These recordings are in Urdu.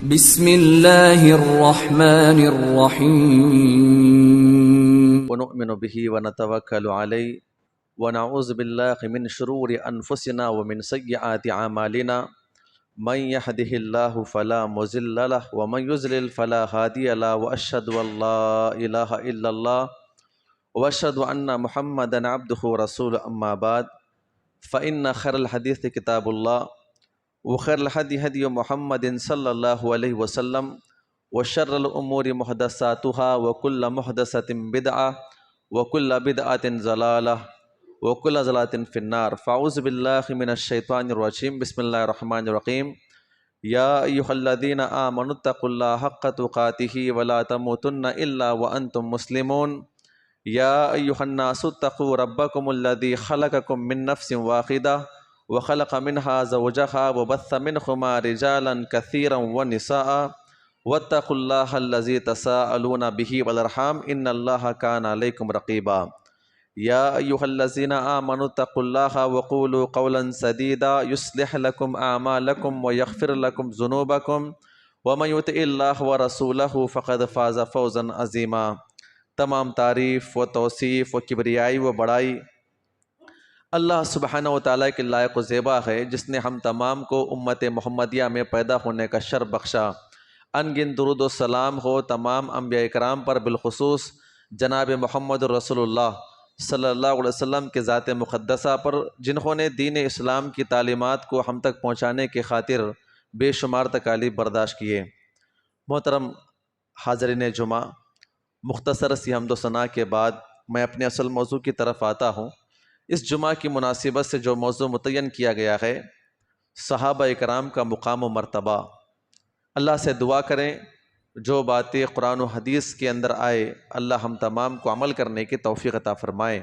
بسم اللہ الرحمن الرحیم ونؤمن به ونتوکل علیہ ونعوذ باللہ من شرور انفسنا ومن سیئات اعمالنا من يهده الله فلا مضل له ومن يضلل فلا هادي له واشهد ان لا اله الا الله واشهد ان محمدا عبده ورسوله اما بعد فان خير الحديث كتاب الله وخير الهدي هدي محمد صلى الله عليه وسلم وشر الامور محدثاتها وكل محدثة بدعة وكل بدعة ضلالة وكل ضلالة في النار فاعوذ بالله من الشيطان الرجيم بسم الله الرحمن الرحيم يا ايها الذين آمنوا اتقوا الله حق تقاته ولا تموتن الا وانتم مسلمون يا ايها الناس اتقوا ربكم الذي خلقكم من نفس واحدة وخلق منها زوجها وبث منهما رجالا كثيرا ونساء واتقوا الله الذي تساءلون به والارحام ان الله كان عليكم رقيبا يا ايها الذين آمنوا اتقوا الله وقولوا قولا سديدا يصلح لكم اعمالكم ويغفر لكم ذنوبكم ومن يطع الله ورسوله فقد فاز فوزا عظيما۔ تمام تعریف و توصیف و کبریائی و بڑائی اللہ سبحانہ و تعالیٰ کے لائق و زیبا ہے، جس نے ہم تمام کو امت محمدیہ میں پیدا ہونے کا شرف بخشا۔ ان گن درود و سلام ہو تمام انبیاء اکرام پر، بالخصوص جناب محمد رسول اللہ صلی اللہ علیہ وسلم کے ذات مقدسہ پر، جنہوں نے دین اسلام کی تعلیمات کو ہم تک پہنچانے کی خاطر بے شمار تکالیف برداشت کیے۔ محترم حاضرین جمعہ، مختصر سی حمد و ثناء کے بعد میں اپنے اصل موضوع کی طرف آتا ہوں۔ اس جمعہ کی مناسبت سے جو موضوع متعین کیا گیا ہے، صحابہ اکرام کا مقام و مرتبہ۔ اللہ سے دعا کریں جو باتیں قرآن و حدیث کے اندر آئے، اللہ ہم تمام کو عمل کرنے کی توفیق عطا فرمائے۔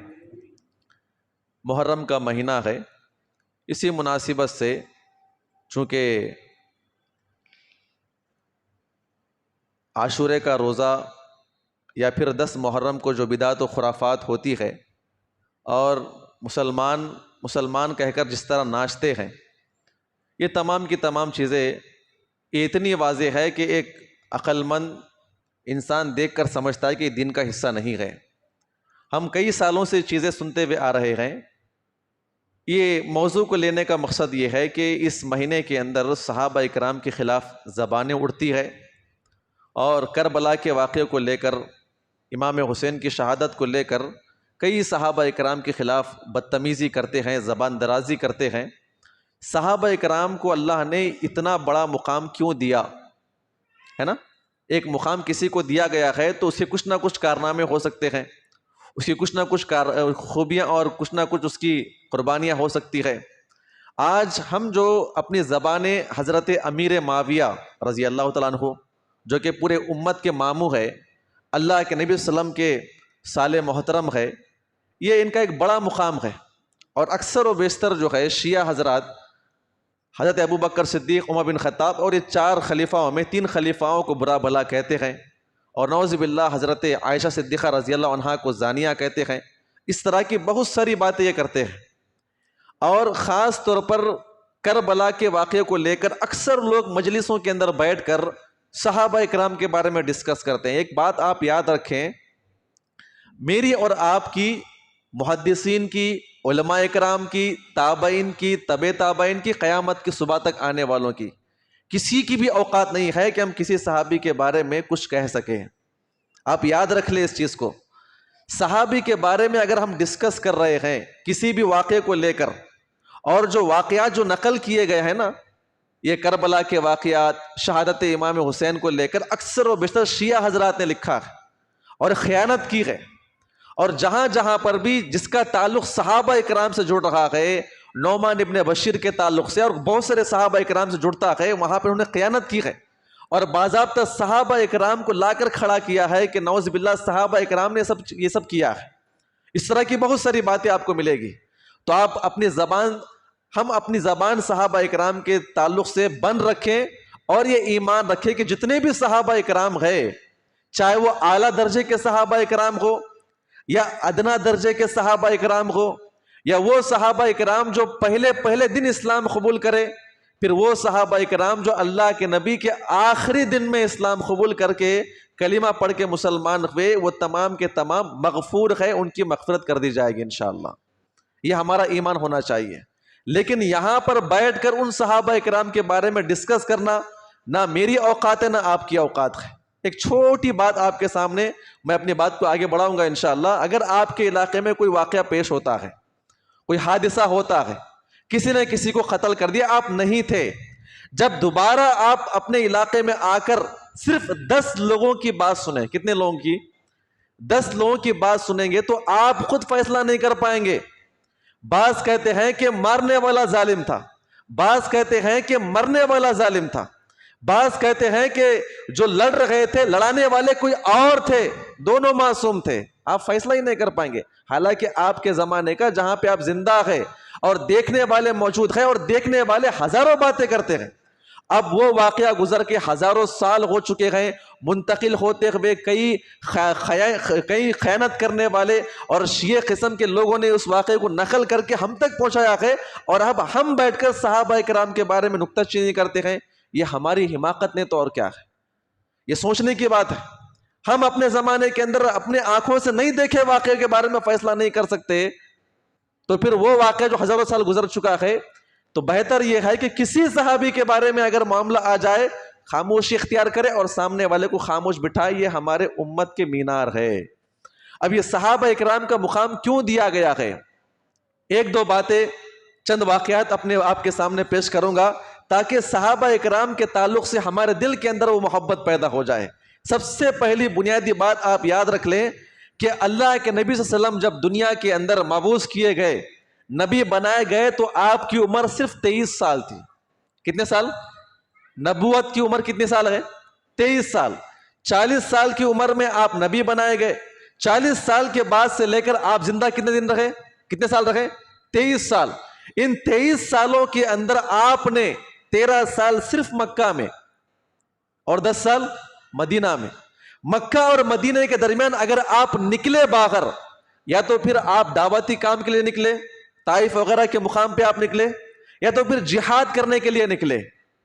محرم کا مہینہ ہے، اسی مناسبت سے چونکہ عاشورے کا روزہ یا پھر 10 محرم کو جو بدعت و خرافات ہوتی ہے اور مسلمان کہہ کر جس طرح ناچتے ہیں، یہ تمام کی تمام چیزیں اتنی واضح ہے کہ ایک عقل مند انسان دیکھ کر سمجھتا ہے کہ یہ دین کا حصہ نہیں ہے۔ ہم کئی سالوں سے چیزیں سنتے ہوئے آ رہے ہیں۔ یہ موضوع کو لینے کا مقصد یہ ہے کہ اس مہینے کے اندر صحابہ اکرام کے خلاف زبانیں اڑتی ہے، اور کربلا کے واقعے کو لے کر، امام حسین کی شہادت کو لے کر کئی صحابہ اکرام کے خلاف بدتمیزی کرتے ہیں، زبان درازی کرتے ہیں۔ صحابہ اکرام کو اللہ نے اتنا بڑا مقام کیوں دیا ہے نا؟ ایک مقام کسی کو دیا گیا ہے تو اس کے کچھ نہ کچھ کارنامے ہو سکتے ہیں، اس کی کچھ نہ کچھ خوبیاں اور کچھ نہ کچھ اس کی قربانیاں ہو سکتی ہے۔ آج ہم جو اپنی زبانیں حضرت امیر معاویہ رضی اللہ تعالیٰ عنہ، جو کہ پورے امت کے ماموں ہے، اللہ کے نبی صلی اللہ علیہ وسلم کے سال محترم ہے، یہ ان کا ایک بڑا مقام ہے۔ اور اکثر و بیشتر جو ہے شیعہ حضرات حضرت ابو بکر صدیق، عمر بن خطاب اور یہ 4 خلیفاؤں میں 3 خلیفاؤں کو برا بھلا کہتے ہیں، اور نعوذ باللہ حضرت عائشہ صدیقہ رضی اللہ عنہا کو زانیہ کہتے ہیں۔ اس طرح کی بہت ساری باتیں یہ کرتے ہیں، اور خاص طور پر کربلا کے واقعے کو لے کر اکثر لوگ مجلسوں کے اندر بیٹھ کر صحابہ اکرام کے بارے میں ڈسکس کرتے ہیں۔ ایک بات آپ یاد رکھیں، میری اور آپ کی، محدثین کی، علماء اکرام کی، تابعین کی، تبع تابعین کی، قیامت کی صبح تک آنے والوں کی، کسی کی بھی اوقات نہیں ہے کہ ہم کسی صحابی کے بارے میں کچھ کہہ سکیں۔ آپ یاد رکھ لیں اس چیز کو۔ صحابی کے بارے میں اگر ہم ڈسکس کر رہے ہیں کسی بھی واقعے کو لے کر، اور جو واقعات جو نقل کیے گئے ہیں نا، یہ کربلا کے واقعات، شہادت امام حسین کو لے کر اکثر و بیشتر شیعہ حضرات نے لکھا ہے اور خیانت کی ہے۔ اور جہاں جہاں پر بھی جس کا تعلق صحابہ اکرام سے جڑ رہا ہے، نعمان ابن بشیر کے تعلق سے اور بہت سارے صحابہ اکرام سے جڑتا ہے، وہاں پر انہوں نے خیانت کی ہے، اور باضابطہ صحابہ اکرام کو لا کر کھڑا کیا ہے کہ نعوذ باللہ صحابہ اکرام نے یہ سب کیا ہے۔ اس طرح کی بہت ساری باتیں آپ کو ملے گی۔ تو آپ ہم اپنی زبان صحابہ اکرام کے تعلق سے بند رکھیں، اور یہ ایمان رکھیں کہ جتنے بھی صحابہ اکرام ہیں، چاہے وہ اعلیٰ درجے کے صحابہ اکرام ہو یا ادنا درجے کے صحابہ اکرام ہو، یا وہ صحابہ اکرام جو پہلے دن اسلام قبول کرے، پھر وہ صحابہ کرام جو اللہ کے نبی کے آخری دن میں اسلام قبول کر کے کلمہ پڑھ کے مسلمان ہوئے، وہ تمام کے تمام مغفور ہے، ان کی مغفرت کر دی جائے گی انشاءاللہ۔ یہ ہمارا ایمان ہونا چاہیے۔ لیکن یہاں پر بیٹھ کر ان صحابہ کرام کے بارے میں ڈسکس کرنا نہ میری اوقات ہے نہ آپ کی اوقات ہے۔ ایک چھوٹی بات آپ کے سامنے، میں اپنی بات کو آگے بڑھاؤں گا انشاءاللہ۔ اگر آپ کے علاقے میں کوئی واقعہ پیش ہوتا ہے، کوئی حادثہ ہوتا ہے، کسی نے کسی کو قتل کر دیا، آپ نہیں تھے، جب دوبارہ آپ اپنے علاقے میں آ کر صرف 10 لوگوں کی بات سنیں، کتنے لوگوں کی؟ 10 لوگوں کی بات سنیں گے تو آپ خود فیصلہ نہیں کر پائیں گے۔ بعض کہتے ہیں کہ مارنے والا ظالم تھا، بعض کہتے ہیں کہ مرنے والا ظالم تھا، بعض کہتے ہیں کہ جو لڑ رہے تھے، لڑانے والے کوئی اور تھے، دونوں معصوم تھے۔ آپ فیصلہ ہی نہیں کر پائیں گے، حالانکہ آپ کے زمانے کا جہاں پہ آپ زندہ ہے اور دیکھنے والے موجود ہیں، اور دیکھنے والے ہزاروں باتیں کرتے ہیں۔ اب وہ واقعہ گزر کے ہزاروں سال ہو چکے ہیں، منتقل ہوتے ہوئے کئی خیانت کرنے والے اور شیعہ قسم کے لوگوں نے اس واقعے کو نقل کر کے ہم تک پہنچایا ہے، اور اب ہم بیٹھ کر صحابہ کرام کے بارے میں نکتہ چینی کرتے ہیں۔ یہ ہماری حماقت نے تو اور کیا ہے، یہ سوچنے کی بات ہے۔ ہم اپنے زمانے کے اندر اپنے آنکھوں سے نہیں دیکھے واقعے کے بارے میں فیصلہ نہیں کر سکتے، تو پھر وہ واقعہ جو ہزاروں سال گزر چکا ہے، تو بہتر یہ ہے کہ کسی صحابی کے بارے میں اگر معاملہ آ جائے، خاموشی اختیار کرے اور سامنے والے کو خاموش بٹھائے۔ یہ ہمارے امت کے مینار ہے۔ اب یہ صحابہ اکرام کا مقام کیوں دیا گیا ہے؟ ایک دو باتیں، چند واقعات اپنے آپ کے سامنے پیش کروں گا تاکہ صحابہ اکرام کے تعلق سے ہمارے دل کے اندر وہ محبت پیدا ہو جائے۔ سب سے پہلی بنیادی بات آپ یاد رکھ لیں کہ اللہ کے نبی صلی اللہ علیہ وسلم جب دنیا کے اندر مبعوث کیے گئے، نبی بنائے گئے، تو آپ کی عمر صرف 23 سال تھی۔ کتنے سال؟ نبوت کی عمر کتنے سال ہے؟ 23 سال۔ 40 سال کی عمر میں آپ نبی بنائے گئے۔ 40 سال کے بعد سے لے کر آپ زندہ کتنے دن رہے؟ کتنے سال رہے؟ 23 سال۔ ان 23 سالوں کے اندر آپ نے 13 سال صرف مکہ میں اور 10 سال مدینہ میں۔ مکہ اور مدینہ کے درمیان اگر آپ نکلے باہر، یا تو پھر آپ دعوتی کام کے لیے نکلے، طائف وغیرہ کے مقام پہ آپ نکلے، یا تو پھر جہاد کرنے کے لیے نکلے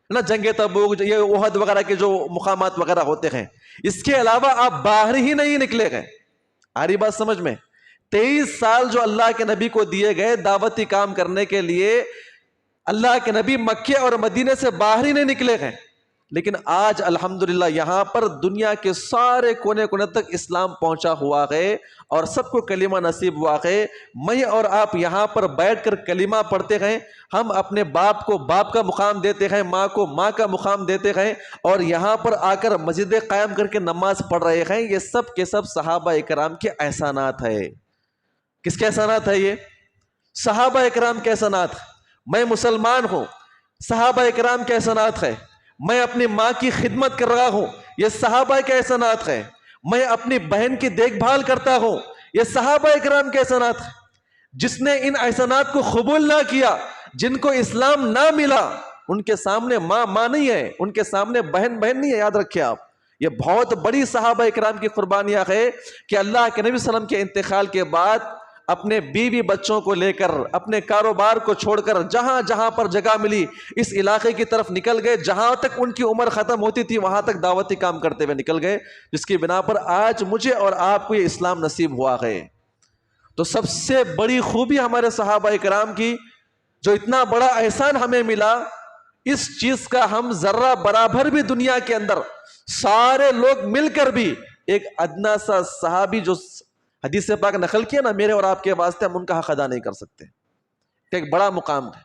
نا، جنگ تبوک، یہ احد وغیرہ کے جو مقامات وغیرہ ہوتے ہیں، اس کے علاوہ آپ باہر ہی نہیں نکلے گئے۔ آ رہی بات سمجھ میں؟ 23 سال جو اللہ کے نبی کو دیے گئے دعوتی کام کرنے کے لیے، اللہ کے نبی مکے اور مدینے سے باہر ہی نہیں نکلے گئے۔ لیکن آج الحمدللہ یہاں پر دنیا کے سارے کونے کونے تک اسلام پہنچا ہوا ہے اور سب کو کلمہ نصیب ہوا ہے۔ میں اور آپ یہاں پر بیٹھ کر کلمہ پڑھتے ہیں، ہم اپنے باپ کو باپ کا مقام دیتے ہیں، ماں کو ماں کا مقام دیتے ہیں، اور یہاں پر آ کر مسجدیں قائم کر کے نماز پڑھ رہے ہیں۔ یہ سب کے سب صحابہ اکرام کے احسانات ہے۔ کس کے احسانات ہے؟ یہ صحابہ اکرام کے احسانات۔ میں مسلمان ہوں، صحابہ اکرام کے احسانات ہے۔ میں اپنی ماں کی خدمت کر رہا ہوں، یہ صحابہ کے احسانات ہے۔ میں اپنی بہن کی دیکھ بھال کرتا ہوں، یہ صحابہ اکرام کے احسانات ہے۔ جس نے ان احسانات کو قبول نہ کیا، جن کو اسلام نہ ملا، ان کے سامنے ماں ماں نہیں ہے، ان کے سامنے بہن بہن نہیں ہے۔ یاد رکھیں آپ، یہ بہت بڑی صحابہ اکرام کی قربانیاں ہے کہ اللہ کے نبی صلی اللہ علیہ وسلم کے انتقال کے بعد اپنے بیوی بچوں کو لے کر، اپنے کاروبار کو چھوڑ کر، جہاں جہاں پر جگہ ملی اس علاقے کی طرف نکل گئے، جہاں تک ان کی عمر ختم ہوتی تھی وہاں تک دعوتی کام کرتے ہوئے نکل گئے، جس کی بنا پر آج مجھے اور آپ کو یہ اسلام نصیب ہوا ہے۔ تو سب سے بڑی خوبی ہمارے صحابہ کرام کی، جو اتنا بڑا احسان ہمیں ملا، اس چیز کا ہم ذرہ برابر بھی دنیا کے اندر سارے لوگ مل کر بھی ایک ادنا سا صحابی جو حدیث پاک نقل کیا نا میرے اور آپ کے واسطے، ہم ان کا حق ادا نہیں کر سکتے۔ ایک بڑا مقام ہے۔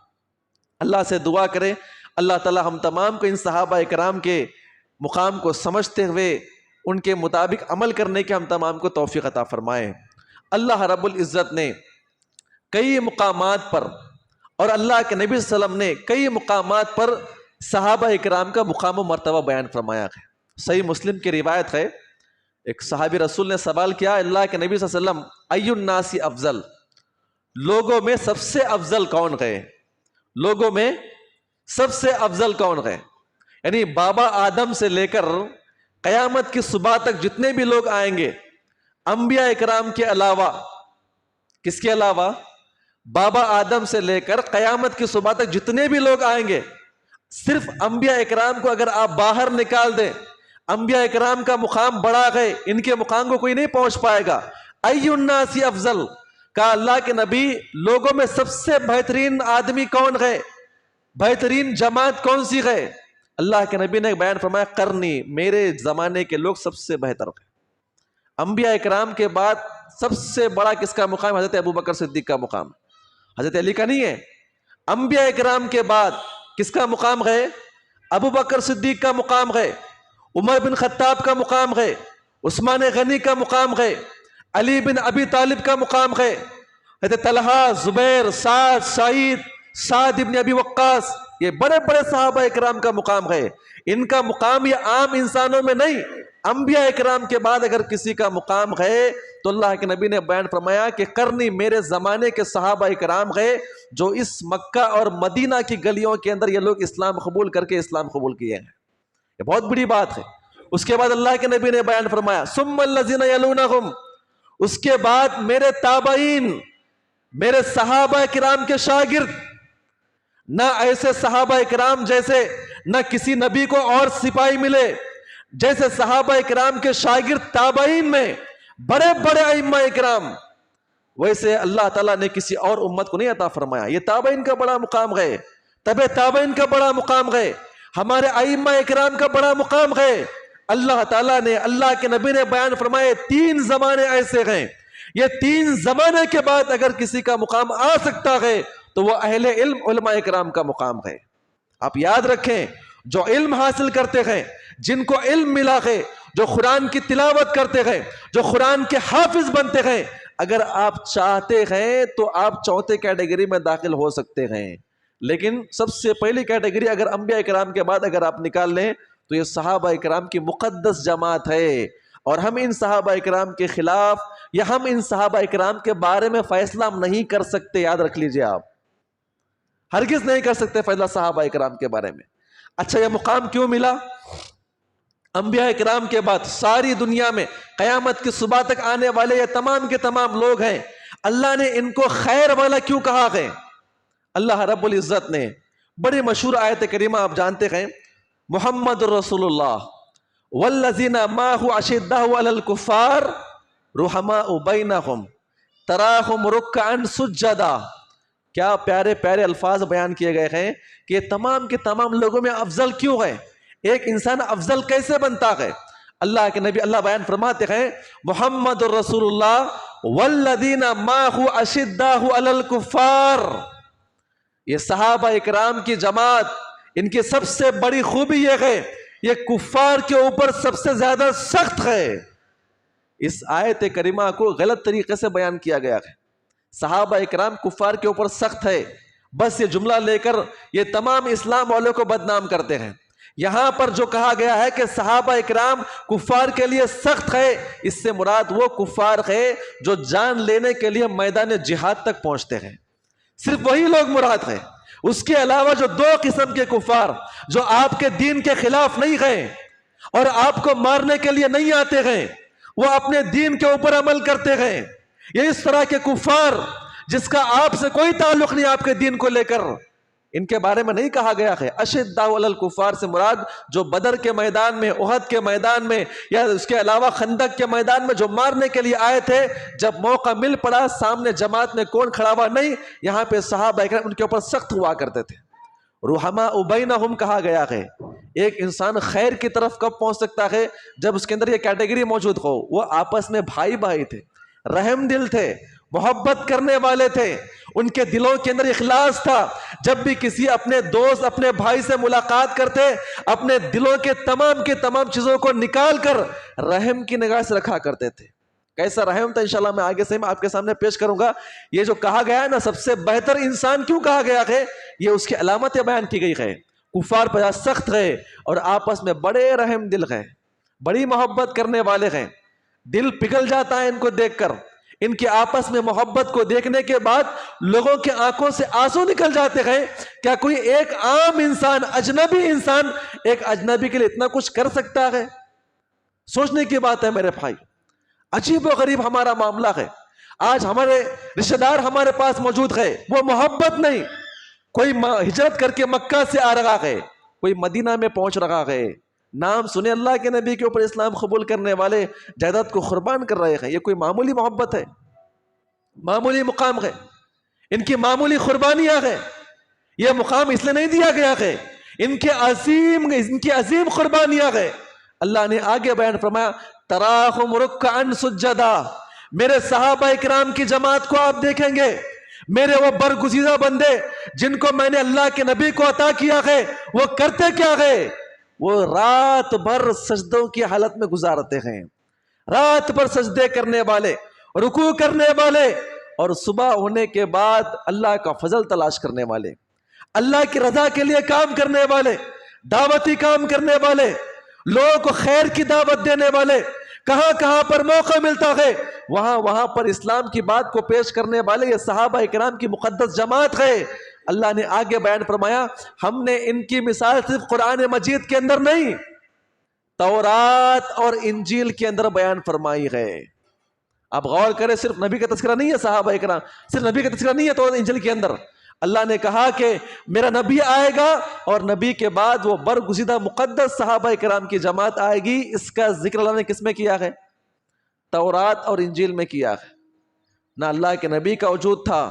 اللہ سے دعا کرے اللہ تعالی ہم تمام کو ان صحابہ اکرام کے مقام کو سمجھتے ہوئے ان کے مطابق عمل کرنے کے ہم تمام کو توفیق عطا فرمائے۔ اللہ رب العزت نے کئی مقامات پر، اور اللہ کے نبی صلی اللہ علیہ وسلم نے کئی مقامات پر صحابہ اکرام کا مقام و مرتبہ بیان فرمایا ہے۔ صحیح مسلم کی روایت ہے، ایک صحابی رسول نے سوال کیا، اللہ کے نبی صلی اللہ علیہ وسلم ای الناس افضل، لوگوں میں سب سے افضل کون ہے؟ لوگوں میں سب سے افضل کون ہے؟ یعنی بابا آدم سے لے کر قیامت کی صبح تک جتنے بھی لوگ آئیں گے، انبیاء اکرام کے علاوہ، کس کے علاوہ؟ بابا آدم سے لے کر قیامت کی صبح تک جتنے بھی لوگ آئیں گے، صرف انبیاء اکرام کو اگر آپ باہر نکال دیں، انبیاء اکرام کا مقام بڑا ہے، ان کے مقام کو کوئی نہیں پہنچ پائے گا۔ ای الناس افضل، کہا اللہ کے نبی لوگوں میں سب سے بہترین آدمی کون ہے، بہترین جماعت کون سی ہے؟ اللہ کے نبی نے بیان فرمایا قرنی، میرے زمانے کے لوگ سب سے بہتر ہیں۔ انبیاء اکرام کے بعد سب سے بڑا کس کا مقام؟ حضرت ابوبکر صدیق کا مقام، حضرت علی کا نہیں ہے۔ انبیاء اکرام کے بعد کس کا مقام ہے؟ ابوبکر صدیق کا مقام ہے، عمر بن خطاب کا مقام ہے، عثمان غنی کا مقام ہے، علی بن ابی طالب کا مقام ہے، حضرت طلحہ، زبیر، سعد ابن ابی وقاص، یہ بڑے بڑے صحابہ اکرام کا مقام ہے۔ ان کا مقام یہ عام انسانوں میں نہیں، انبیاء اکرام کے بعد اگر کسی کا مقام ہے تو اللہ کے نبی نے بیان فرمایا کہ قرنی، میرے زمانے کے صحابہ اکرام ہے جو اس مکہ اور مدینہ کی گلیوں کے اندر یہ لوگ اسلام قبول کر کے اسلام قبول کیے ہیں، یہ بہت بڑی بات ہے۔ اس کے بعد اللہ کے نبی نے بیان فرمایا ثم الذین یلونہم، اس کے بعد میرے تابعین، میرے صحابہ اکرام کے شاگرد، نہ ایسے صحابہ اکرام جیسے نہ کسی نبی کو اور سپاہی ملے جیسے صحابہ اکرام کے شاگرد تابعین میں بڑے بڑے ائمہ اکرام، ویسے اللہ تعالیٰ نے کسی اور امت کو نہیں عطا فرمایا۔ یہ تابعین کا بڑا مقام ہے، تبع تابعین کا بڑا مقام ہے، ہمارے ائمہ اکرام کا بڑا مقام ہے۔ اللہ تعالیٰ نے، اللہ کے نبی نے بیان فرمائے 3 زمانے ایسے ہیں، یہ 3 زمانے کے بعد اگر کسی کا مقام آ سکتا ہے تو وہ اہل علم علماء اکرام کا مقام ہے۔ آپ یاد رکھیں، جو علم حاصل کرتے ہیں، جن کو علم ملا ہے، جو قرآن کی تلاوت کرتے ہیں، جو قرآن کے حافظ بنتے ہیں، اگر آپ چاہتے ہیں تو آپ چوتھے کیٹیگری میں داخل ہو سکتے ہیں۔ لیکن سب سے پہلی کیٹیگری اگر انبیاء اکرام کے بعد اگر آپ نکال لیں تو یہ صحابہ اکرام کی مقدس جماعت ہے، اور ہم ان صحابہ اکرام کے خلاف یا ہم ان صحابہ اکرام کے بارے میں فیصلہ نہیں کر سکتے، یاد رکھ لیجئے آپ، ہرگز نہیں کر سکتے فیصلہ صحابہ اکرام کے بارے میں۔ اچھا، یہ مقام کیوں ملا؟ انبیاء اکرام کے بعد ساری دنیا میں قیامت کی صبح تک آنے والے یہ تمام کے تمام لوگ ہیں، اللہ نے ان کو خیر والا کیوں کہا ہے؟ اللہ رب العزت نے بڑی مشہور آیت کریمہ آپ جانتے ہیں، محمد رسول اللہ والذین معہ اشداء علی الکفار رحماء بینہم تراہم رکعا سجدا، کیا پیارے پیارے الفاظ بیان کیے گئے ہیں کہ تمام کے تمام لوگوں میں افضل کیوں ہے، ایک انسان افضل کیسے بنتا ہے؟ اللہ کے نبی اللہ بیان فرماتے ہیں محمد رسول اللہ والذین معہ اشداء علی الکفار، یہ صحابہ اکرام کی جماعت، ان کی سب سے بڑی خوبی یہ ہے یہ کفار کے اوپر سب سے زیادہ سخت ہے۔ اس آیت کریمہ کو غلط طریقے سے بیان کیا گیا ہے، صحابہ اکرام کفار کے اوپر سخت ہے، بس یہ جملہ لے کر یہ تمام اسلام والوں کو بدنام کرتے ہیں۔ یہاں پر جو کہا گیا ہے کہ صحابہ اکرام کفار کے لیے سخت ہے، اس سے مراد وہ کفار ہے جو جان لینے کے لیے میدان جہاد تک پہنچتے ہیں، صرف وہی لوگ مراد ہیں۔ اس کے علاوہ جو 2 قسم کے کفار جو آپ کے دین کے خلاف نہیں ہیں اور آپ کو مارنے کے لیے نہیں آتے ہیں، وہ اپنے دین کے اوپر عمل کرتے ہیں، یہ اس طرح کے کفار جس کا آپ سے کوئی تعلق نہیں آپ کے دین کو لے کر، ان کے بارے میں نہیں کہا گیا ہے۔ اشداء علی الکفار سے مراد جو بدر کے میدان میں، احد کے میدان میں یا اس کے علاوہ خندق کے میدان میں جو مارنے کے لیے آئے تھے، جب موقع مل پڑا سامنے جماعت میں کون کھڑا ہوا نہیں، یہاں پہ صحابہ اکرام ان کے اوپر سخت ہوا کرتے تھے۔ رحماء بینہم کہا گیا ہے۔ ایک انسان خیر کی طرف کب پہنچ سکتا ہے؟ جب اس کے اندر یہ کیٹیگری موجود ہو، وہ آپس میں بھائی بھائی تھے، رحم دل تھے، محبت کرنے والے تھے، ان کے دلوں کے اندر اخلاص تھا، جب بھی کسی اپنے دوست اپنے بھائی سے ملاقات کرتے اپنے دلوں کے تمام چیزوں کو نکال کر رحم کی نگاہ سے رکھا کرتے تھے۔ کیسا رحم تھا انشاءاللہ میں آگے سے آپ کے سامنے پیش کروں گا۔ یہ جو کہا گیا ہے نا سب سے بہتر انسان کیوں کہا گیا ہے، یہ اس کی علامتیں بیان کی گئی ہے۔ کفار پر سخت ہے اور آپس میں بڑے رحم دل ہیں، بڑی محبت کرنے والے ہیں، دل پگھل جاتا ہے ان کو دیکھ کر، ان کے آپس میں محبت کو دیکھنے کے بعد لوگوں کے آنکھوں سے آنسو نکل جاتے ہیں۔ کیا کوئی ایک عام انسان، اجنبی انسان ایک اجنبی کے لیے اتنا کچھ کر سکتا ہے؟ سوچنے کی بات ہے میرے بھائی، عجیب و غریب ہمارا معاملہ ہے۔ آج ہمارے رشتہ دار ہمارے پاس موجود ہے، وہ محبت نہیں، کوئی ہجرت کر کے مکہ سے آ رہا ہے، کوئی مدینہ میں پہنچ رہا ہے, نام سنے اللہ کے نبی کے اوپر اسلام قبول کرنے والے جائیداد کو قربان کر رہے ہیں. یہ کوئی معمولی محبت ہے؟ معمولی مقام ہے؟ ان کی معمولی قربانیاں ہیں. یہ مقام اس لیے نہیں دیا گیا ہے, ان کی عظیم قربانیاں ہیں. اللہ نے آگے بیان فرمایا تراہم رکعا سجدا. میرے صحابہ اکرام کی جماعت کو آپ دیکھیں گے, میرے وہ برگزیدہ بندے جن کو میں نے اللہ کے نبی کو عطا کیا ہے, وہ کرتے کیا ہے؟ وہ رات بھر سجدوں کی حالت میں گزارتے ہیں, رات بھر سجدے کرنے والے, رکوع کرنے والے, اور صبح ہونے کے بعد اللہ کا فضل تلاش کرنے والے, اللہ کی رضا کے لیے کام کرنے والے, دعوتی کام کرنے والے, لوگوں کو خیر کی دعوت دینے والے. کہاں کہاں پر موقع ملتا ہے وہاں پر اسلام کی بات کو پیش کرنے والے یہ صحابہ اکرام کی مقدس جماعت ہے. اللہ نے آگے بیان فرمایا ہم نے ان کی مثال صرف قرآن مجید کے اندر نہیں, تورات اور انجیل کے اندر بیان فرمائی ہے. آپ غور کریں, صرف نبی کا تذکرہ نہیں ہے صحابہ اکرام, صرف نبی کا تذکرہ نہیں ہے تورات انجیل کے اندر. اللہ نے کہا کہ میرا نبی آئے گا اور نبی کے بعد وہ برگزیدہ مقدس صحابہ اکرام کی جماعت آئے گی. اس کا ذکر اللہ نے کس میں کیا ہے؟ تورات اور انجیل میں کیا ہے. نہ اللہ کے نبی کا وجود تھا,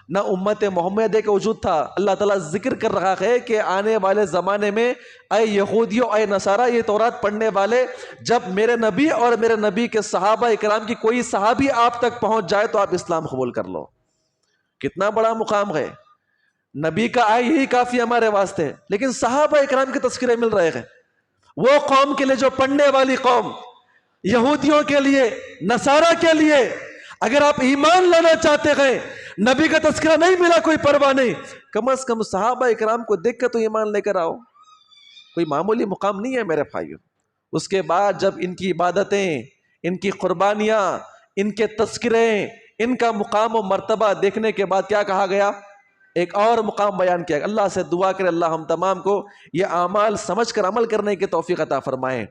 نہ امت محمد کا وجود تھا. اللہ تعالیٰ ذکر کر رہا ہے کہ آنے والے زمانے میں اے یہودیوں, اے نصارہ, یہ تورات پڑھنے والے, جب میرے نبی اور میرے نبی کے صحابہ اکرام کی کوئی صحابی آپ تک پہنچ جائے تو آپ اسلام قبول کر لو. کتنا بڑا مقام ہے. نبی کا آئے یہی کافی ہمارے واسطے, لیکن صحابہ اکرام کے تذکرے مل رہے ہیں. وہ قوم کے لیے جو پڑھنے والی قوم, یہودیوں کے لیے, نصارہ کے لیے, اگر آپ ایمان لانا چاہتے ہیں, نبی کا تذکرہ نہیں ملا کوئی پرواہ نہیں, کم از کم صحابہ اکرام کو دیکھ کر تو ایمان لے کر آؤ. کوئی معمولی مقام نہیں ہے میرے بھائیوں. اس کے بعد جب ان کی عبادتیں, ان کی قربانیاں, ان کے تذکرے, ان کا مقام و مرتبہ دیکھنے کے بعد کیا کہا گیا؟ ایک اور مقام بیان کیا. اللہ سے دعا کرے اللہ ہم تمام کو یہ اعمال سمجھ کر عمل کرنے کی توفیق عطا فرمائے.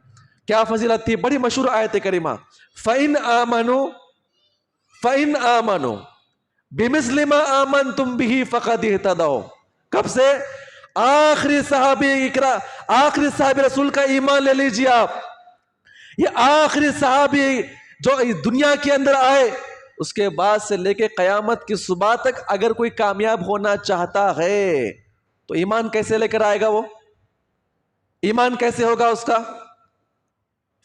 کیا فضیلت تھی؟ بڑی مشہور آیت کریمہ فَإِنْ آمَنُوا بِمِثْلِ مَا آمَنْتُمْ بِهِ فَقَدِ اهْتَدَوْا. کب سے؟ آخری صحابی رسول کا ایمان لے لیجیے آپ. یہ آخری صحابی جو دنیا کے اندر آئے, اس کے بعد سے لے کے قیامت کی صبح تک اگر کوئی کامیاب ہونا چاہتا ہے تو ایمان کیسے لے کر آئے گا؟ وہ ایمان کیسے ہوگا اس کا؟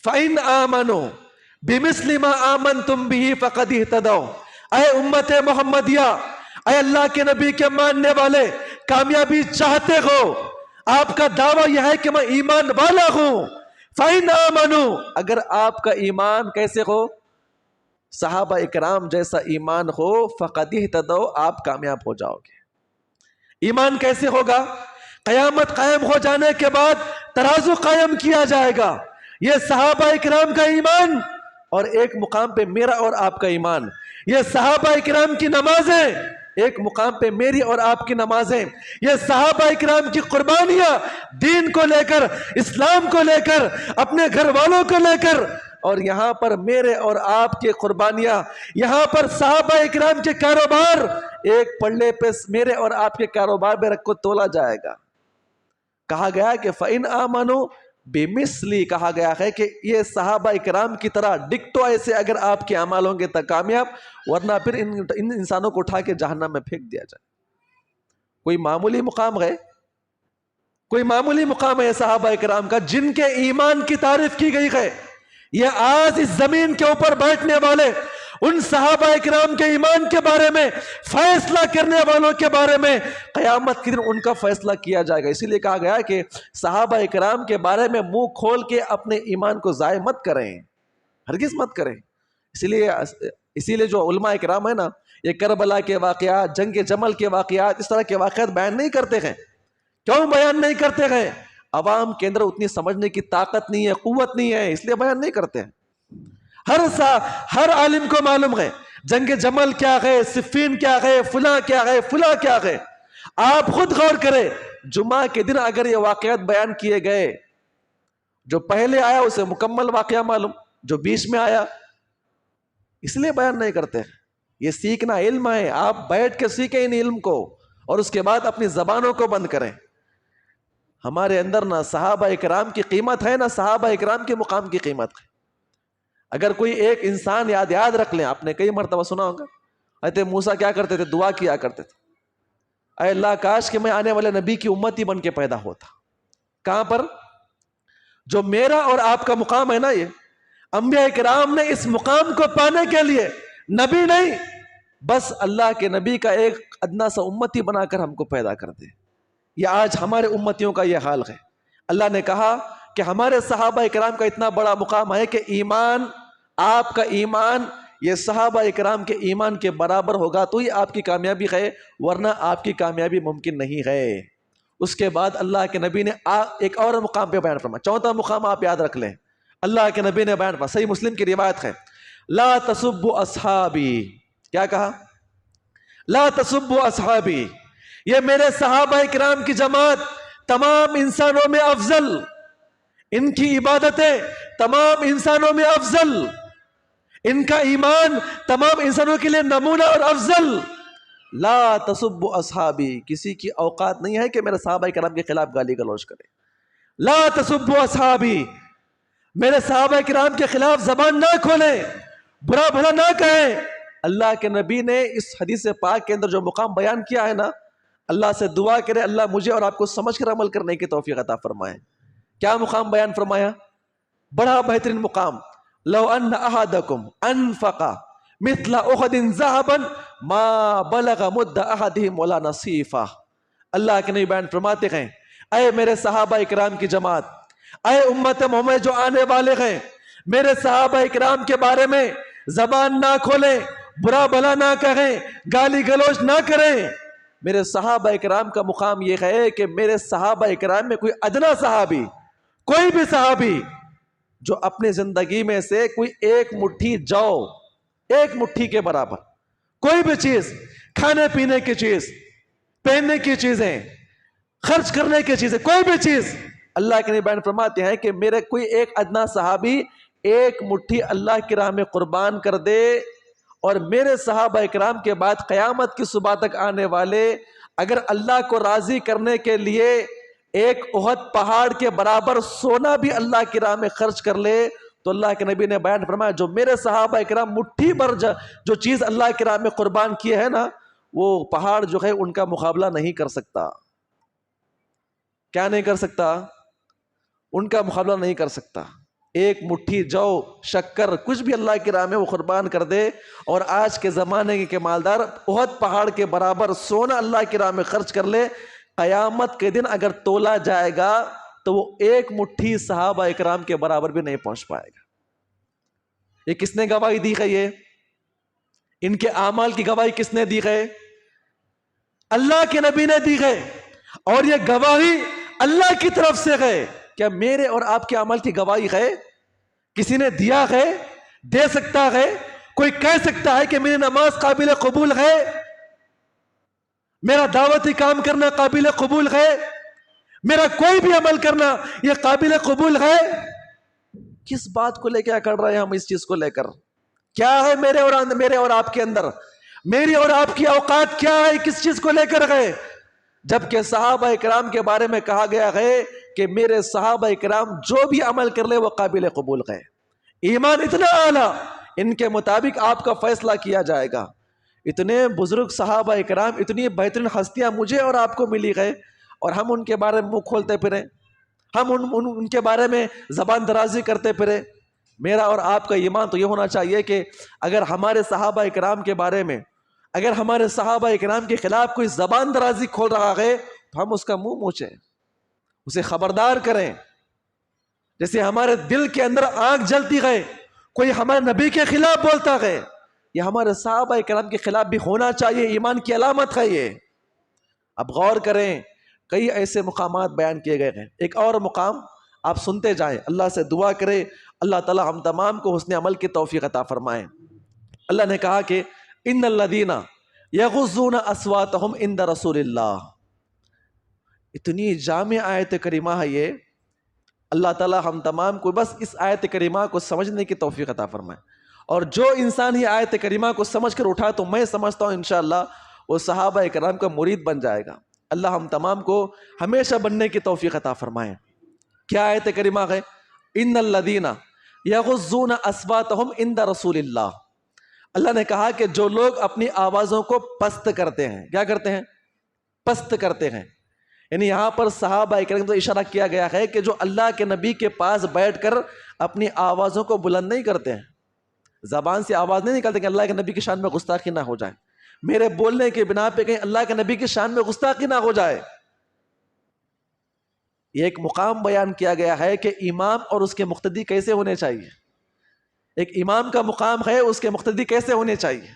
فَإِنْ آمَنُوا بِمِثْلِ مَا آمَنْتُمْ بِهِ فَقَدِ اهْتَدَوْا. اے امت محمدیہ, اے اللہ کے نبی کے ماننے والے, کامیابی چاہتے ہو, آپ کا دعویٰ یہ ہے کہ میں ایمان والا ہوں. فَإِنْ آمَنُوا, اگر آپ کا ایمان کیسے ہو؟ صحابہ اکرام جیسا ایمان ہو, فَقَدِ اهْتَدَوْا, آپ کامیاب ہو جاؤ گے. ایمان کیسے ہوگا؟ قیامت قائم ہو جانے کے بعد ترازو قائم کیا جائے گا. یہ صحابہ اکرام کا ایمان اور ایک مقام پہ میرا اور آپ کا ایمان. یہ صحابہ اکرام کی نمازیں, ایک مقام پہ میری اور آپ کی نمازیں. یہ صحابہ اکرام کی قربانیاں, دین کو لے کر, اسلام کو لے کر, اپنے گھر والوں کو لے کر, اور یہاں پر میرے اور آپ کی قربانیاں. یہاں پر صحابہ اکرام کے کاروبار ایک پلڑے پہ میرے اور آپ کے کاروبار میں رکھ کو تولا جائے گا. کہا گیا کہ فَإِنْ آمَنُوا بِمِثْلِ, کہا گیا ہے کہ یہ صحابہ اکرام کی طرح ڈکٹو ایسے اگر آپ کے اعمال ہوں گے تو کامیاب, ورنہ پھر ان انسانوں کو اٹھا کے جہنم میں پھینک دیا جائے. کوئی معمولی مقام ہے؟ کوئی معمولی مقام ہے صحابہ اکرام کا جن کے ایمان کی تعریف کی گئی ہے. یہ آج اس زمین کے اوپر بیٹھنے والے ان صحابہ اکرام کے ایمان کے بارے میں, فیصلہ کرنے والوں کے بارے میں قیامت کے دن ان کا فیصلہ کیا جائے گا. اسی لیے کہا گیا کہ صحابہ اکرام کے بارے میں منہ کھول کے اپنے ایمان کو ضائع مت کریں, ہرگز مت کریں. اسی لیے جو علماء اکرام ہے نا, یہ کربلا کے واقعات, جنگ جمل کے واقعات, اس طرح کے واقعات بیان نہیں کرتے ہیں. کیوں بیان نہیں کرتے ہیں؟ عوام کے اندر اتنی سمجھنے کی طاقت نہیں ہے, قوت نہیں ہے, اس لیے بیان نہیں کرتے ہیں. ہر عالم کو معلوم ہے جنگ جمل کیا ہے, صفین کیا ہے, فلاں کیا ہے, فلاں کیا ہے. آپ خود غور کریں, جمعہ کے دن اگر یہ واقعات بیان کیے گئے, جو پہلے آیا اسے مکمل واقعہ معلوم, جو بیچ میں آیا اس لیے بیان نہیں کرتے. یہ سیکھنا علم ہے, آپ بیٹھ کے سیکھیں ان علم کو, اور اس کے بعد اپنی زبانوں کو بند کریں. ہمارے اندر نہ صحابہ اکرام کی قیمت ہے، نہ صحابہ اکرام کے مقام کی قیمت ہے۔ اگر کوئی ایک انسان یاد رکھ لیں، آپ نے کئی مرتبہ سنا ہوگا، حضرت موسیٰ کیا کرتے تھے؟ دعا کیا کرتے تھے، اے اللہ کاش کہ میں آنے والے نبی کی امتی بن کے پیدا ہوتا۔ کہاں پر؟ جو میرا اور آپ کا مقام ہے نا، یہ انبیاء کرام نے اس مقام کو پانے کے لیے نبی نہیں، بس اللہ کے نبی کا ایک ادنا سا امتی بنا کر ہم کو پیدا کر دے۔ یہ آج ہمارے امتیوں کا یہ حال ہے۔ اللہ نے کہا کہ ہمارے صحابہ اکرام کا اتنا بڑا مقام ہے کہ ایمان، آپ کا ایمان یہ صحابہ اکرام کے ایمان کے برابر ہوگا تو ہی آپ کی کامیابی ہے، ورنہ آپ کی کامیابی ممکن نہیں ہے۔ اس کے بعد اللہ کے نبی نے ایک اور مقام پہ بیان فرمایا، چوتھا مقام آپ یاد رکھ لیں، اللہ کے نبی نے بیان فرمایا، صحیح مسلم کی روایت ہے، لا تسبوا اصحابی۔ کیا کہا؟ لا تسبوا اصحابی، یہ میرے صحابہ اکرام کی جماعت تمام انسانوں میں افضل، ان کی عبادتیں تمام انسانوں میں افضل، ان کا ایمان تمام انسانوں کے لیے نمونہ اور افضل۔ لا تسبوا اصحابی، کسی کی اوقات نہیں ہے کہ میرے صحابہ کرام کے خلاف گالی گلوچ کرے۔ لا تسبوا اصحابی، میرے صحابہ کرام کے خلاف زبان نہ کھولیں، برا بھلا نہ کہیں۔ اللہ کے نبی نے اس حدیث پاک کے اندر جو مقام بیان کیا ہے نا، اللہ سے دعا کرے اللہ مجھے اور آپ کو سمجھ کر عمل کرنے کی توفیق عطا فرمائے۔ کیا مقام بیان فرمایا؟ بڑا بہترین مقام، لو ان احدکم انفق مثل احد ذهبا ما بلغ مد احدهم ولا نصیفہ۔ اللہ کے نبی بیان فرماتے ہیں، اے میرے صحابہ اکرام کی جماعت، اے امت محمد جو آنے والے ہیں، میرے صحابہ اکرام کے بارے میں زبان نہ کھولیں، برا بھلا نہ کہیں، گالی گلوچ نہ کریں۔ میرے صحابہ اکرام کا مقام یہ ہے کہ میرے صحابہ اکرام میں کوئی ادنا صحابی، کوئی بھی صحابی جو اپنی زندگی میں سے کوئی ایک مٹھی جو، ایک مٹھی کے برابر کوئی بھی چیز، کھانے پینے کی چیز، پہننے کی چیزیں، خرچ کرنے کی چیزیں، کوئی بھی چیز، اللہ کے نبی بیان فرماتے ہیں کہ میرے کوئی ایک ادنا صحابی ایک مٹھی اللہ کی راہ میں قربان کر دے، اور میرے صحابہ اکرام کے بعد قیامت کی صبح تک آنے والے اگر اللہ کو راضی کرنے کے لیے ایک احد پہاڑ کے برابر سونا بھی اللہ کی راہ میں خرچ کر لے، تو اللہ کے نبی نے بیان فرمایا جو میرے صحابہ اکرام مٹھی بھر جو چیز اللہ کی راہ میں قربان کیے ہیں نا، وہ پہاڑ جو ہے ان کا مقابلہ نہیں کر سکتا۔ کیا نہیں کر سکتا؟ ان کا مقابلہ نہیں کر سکتا۔ ایک مٹھی جو، شکر، کچھ بھی اللہ کی راہ میں وہ قربان کر دے، اور آج کے زمانے کے مالدار احد پہاڑ کے برابر سونا اللہ کی راہ میں خرچ کر لے، قیامت کے دن اگر تولا جائے گا تو وہ ایک مٹھی صحابہ اکرام کے برابر بھی نہیں پہنچ پائے گا۔ یہ کس نے گواہی دی ہے؟ یہ ان کے اعمال کی گواہی کس نے دی ہے؟ اللہ کے نبی نے دی ہے، اور یہ گواہی اللہ کی طرف سے ہے۔ کیا میرے اور آپ کے عمل کی گواہی ہے؟ کسی نے دیا ہے؟ دے سکتا ہے؟ کوئی کہہ سکتا ہے کہ میری نماز قابل قبول ہے؟ میرا دعوتی کام کرنا قابل قبول ہے؟ میرا کوئی بھی عمل کرنا یہ قابل قبول ہے؟ کس بات کو لے کے کر رہے ہیں ہم؟ اس چیز کو لے کر کیا ہے میرے اور آپ کے اندر؟ میری اور آپ کی اوقات کیا ہے؟ کس چیز کو لے کر گئے؟ جبکہ صحابہ اکرام کے بارے میں کہا گیا ہے کہ میرے صحابہ اکرام جو بھی عمل کر لے وہ قابل قبول ہے۔ ایمان اتنا اعلیٰ، ان کے مطابق آپ کا فیصلہ کیا جائے گا۔ اتنے بزرگ صحابہ اکرام، اتنی بہترین ہستیاں مجھے اور آپ کو ملی ہے، اور ہم ان کے بارے میں منہ کھولتے پھریں، ہم ان کے بارے میں زبان درازی کرتے پھریں۔ میرا اور آپ کا ایمان تو یہ ہونا چاہیے کہ اگر ہمارے صحابہ اکرام کے بارے میں، اگر ہمارے صحابہ اکرام کے خلاف کوئی زبان درازی کھول رہا ہے تو ہم اس کا منہ موچیں، اسے خبردار کریں۔ جیسے ہمارے دل کے اندر آگ جلتی ہے، کوئی ہمارے نبی کے خلاف بولتا ہے، یہ ہمارے صحابہ کرام کے خلاف بھی ہونا چاہیے، ایمان کی علامت ہے یہ۔ اب غور کریں، کئی ایسے مقامات بیان کیے گئے ہیں۔ ایک اور مقام آپ سنتے جائیں، اللہ سے دعا کریں اللہ تعالی ہم تمام کو حسن عمل کی توفیق عطا فرمائیں۔ اللہ نے کہا کہ ان الذین یغضون اصواتہم عند رسول اللہ، اتنی جامع آیت کریمہ ہے یہ۔ اللہ تعالی ہم تمام کو بس اس آیت کریمہ کو سمجھنے کی توفیق عطا فرمائے، اور جو انسان یہ آیت کریمہ کو سمجھ کر اٹھا تو میں سمجھتا ہوں انشاءاللہ وہ صحابہ کرام کا مرید بن جائے گا۔ اللہ ہم تمام کو ہمیشہ بننے کی توفیق عطا فرمائے. کیا آیت کریمہ ہے؟ ان الذین یغضون اصواتہم عند رسول اللہ. اللہ نے کہا کہ جو لوگ اپنی آوازوں کو پست کرتے ہیں. کیا کرتے ہیں؟ پست کرتے ہیں. یعنی یہاں پر صحابہ کرام کو اشارہ کیا گیا ہے کہ جو اللہ کے نبی کے پاس بیٹھ کر اپنی آوازوں کو بلند نہیں کرتے ہیں, زبان سے آواز نہیں نکالتے کہ اللہ کے نبی کی شان میں گستاخی نہ ہو جائے, میرے بولنے کے بنا پہ کہیں اللہ کے نبی کی شان میں گستاخی نہ ہو جائے. یہ ایک مقام بیان کیا گیا ہے کہ امام اور اس کے مقتدی کیسے ہونے چاہیے. ایک امام کا مقام ہے, اس کے مقتدی کیسے ہونے چاہیے.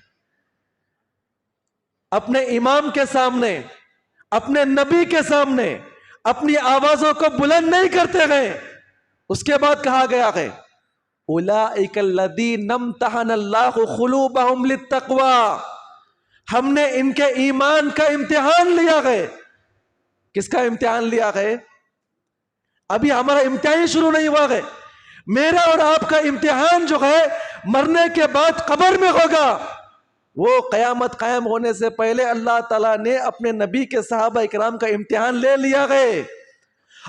اپنے امام کے سامنے, اپنے نبی کے سامنے اپنی آوازوں کو بلند نہیں کرتے گئے. اس کے بعد کہا گیا ہے اولئک الذین امتحن اللہ قلوبہم للتقوی. ہم نے ان کے ایمان کا امتحان لیا ہے. کس کا امتحان لیا ہے؟ ابھی ہمارا امتحان شروع نہیں ہوا ہے. میرا اور آپ کا امتحان جو ہے مرنے کے بعد قبر میں ہوگا. وہ قیامت قائم ہونے سے پہلے اللہ تعالیٰ نے اپنے نبی کے صحابہ اکرام کا امتحان لے لیا ہے,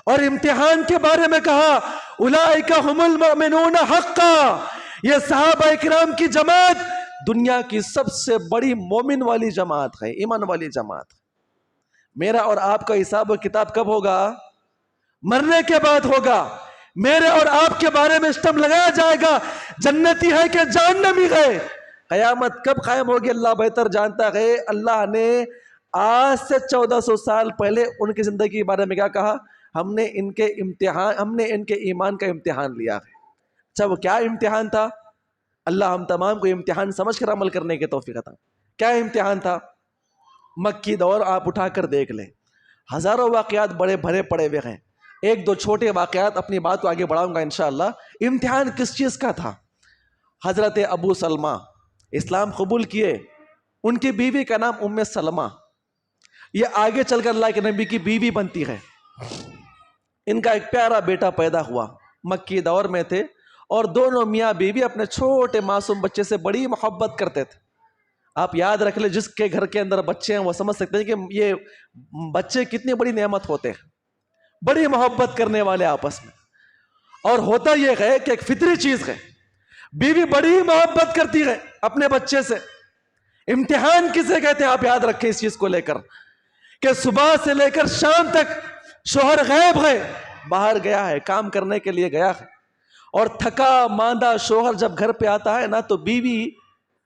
اور امتحان کے بارے میں کہا اولئک هم المؤمنون حقا. یہ صحابہ اکرام کی جماعت دنیا کی سب سے بڑی مومن والی جماعت ہے, ایمان والی جماعت. میرا اور آپ کا حساب و کتاب کب ہوگا؟ مرنے کے بعد ہوگا. میرے اور آپ کے بارے میں اسٹمپ لگایا جائے گا جنتی ہے کہ جہنمی ہے. قیامت کب قائم ہوگی اللہ بہتر جانتا ہے. اللہ نے آج سے 1400 سال پہلے ان کی زندگی کے بارے میں کیا کہا؟ ہم نے ان کے ایمان کا امتحان لیا ہے. اچھا وہ کیا امتحان تھا؟ اللہ ہم تمام کو امتحان سمجھ کر عمل کرنے کی توفیق عطا. کیا امتحان تھا؟ مکی دور آپ اٹھا کر دیکھ لیں, ہزاروں واقعات بڑے بھرے پڑے ہوئے ہیں. ایک دو چھوٹے واقعات اپنی بات کو آگے بڑھاؤں گا انشاءاللہ. امتحان کس چیز کا تھا؟ حضرت ابو سلمہ اسلام قبول کیے, ان کی بیوی کا نام ام سلمہ. یہ آگے چل کر اللہ کے نبی کی بیوی بنتی ہے. ان کا ایک پیارا بیٹا پیدا ہوا, مکی دور میں تھے, اور دونوں میاں بیوی اپنے چھوٹے معصوم بچے سے بڑی محبت کرتے تھے. آپ یاد رکھ لیں, جس کے گھر کے اندر بچے ہیں وہ سمجھ سکتے ہیں کہ یہ بچے کتنی بڑی نعمت ہوتے ہیں, بڑی محبت کرنے والے آپس میں. اور ہوتا یہ ہے کہ ایک فطری چیز ہے, بیوی بڑی محبت کرتی ہے اپنے بچے سے. امتحان کسے کہتے ہیں آپ یاد رکھیں اس چیز کو لے کر, کہ صبح سے لے کر شام تک شوہر غائب ہے, باہر گیا ہے, کام کرنے کے لیے گیا ہے, اور تھکا ماندہ شوہر جب گھر پہ آتا ہے نا تو بیوی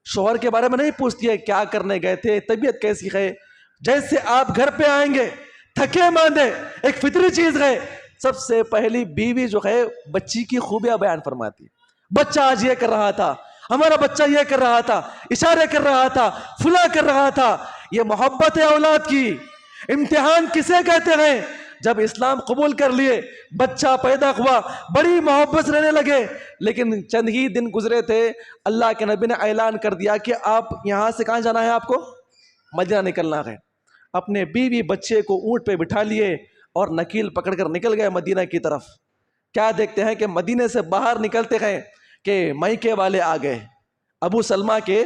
شوہر کے بارے میں نہیں پوچھتی ہے کیا کرنے گئے تھے, طبیعت کیسی ہے. جیسے آپ گھر پہ آئیں گے تھکے ماندے, ایک فطری چیز ہے, سب سے پہلی بیوی جو ہے بچی کی خوبیاں بیان فرماتی ہے. بچہ آج یہ کر رہا تھا, ہمارا بچہ یہ کر رہا تھا, اشارے کر رہا تھا, فلاں کر رہا تھا. یہ محبت ہے اولاد کی. امتحان کسے کہتے ہیں؟ جب اسلام قبول کر لیے, بچہ پیدا ہوا, بڑی محبت سے رہنے لگے, لیکن چند ہی دن گزرے تھے, اللہ کے نبی نے اعلان کر دیا کہ آپ یہاں سے کہاں جانا ہے, آپ کو مدینہ نکلنا ہے. اپنے بیوی بچے کو اونٹ پہ بٹھا لیے اور نکیل پکڑ کر نکل گئے مدینہ کی طرف. کیا دیکھتے ہیں کہ مدینے سے باہر نکلتے ہیں کہ میکے والے آ گئے, ابو سلمہ کے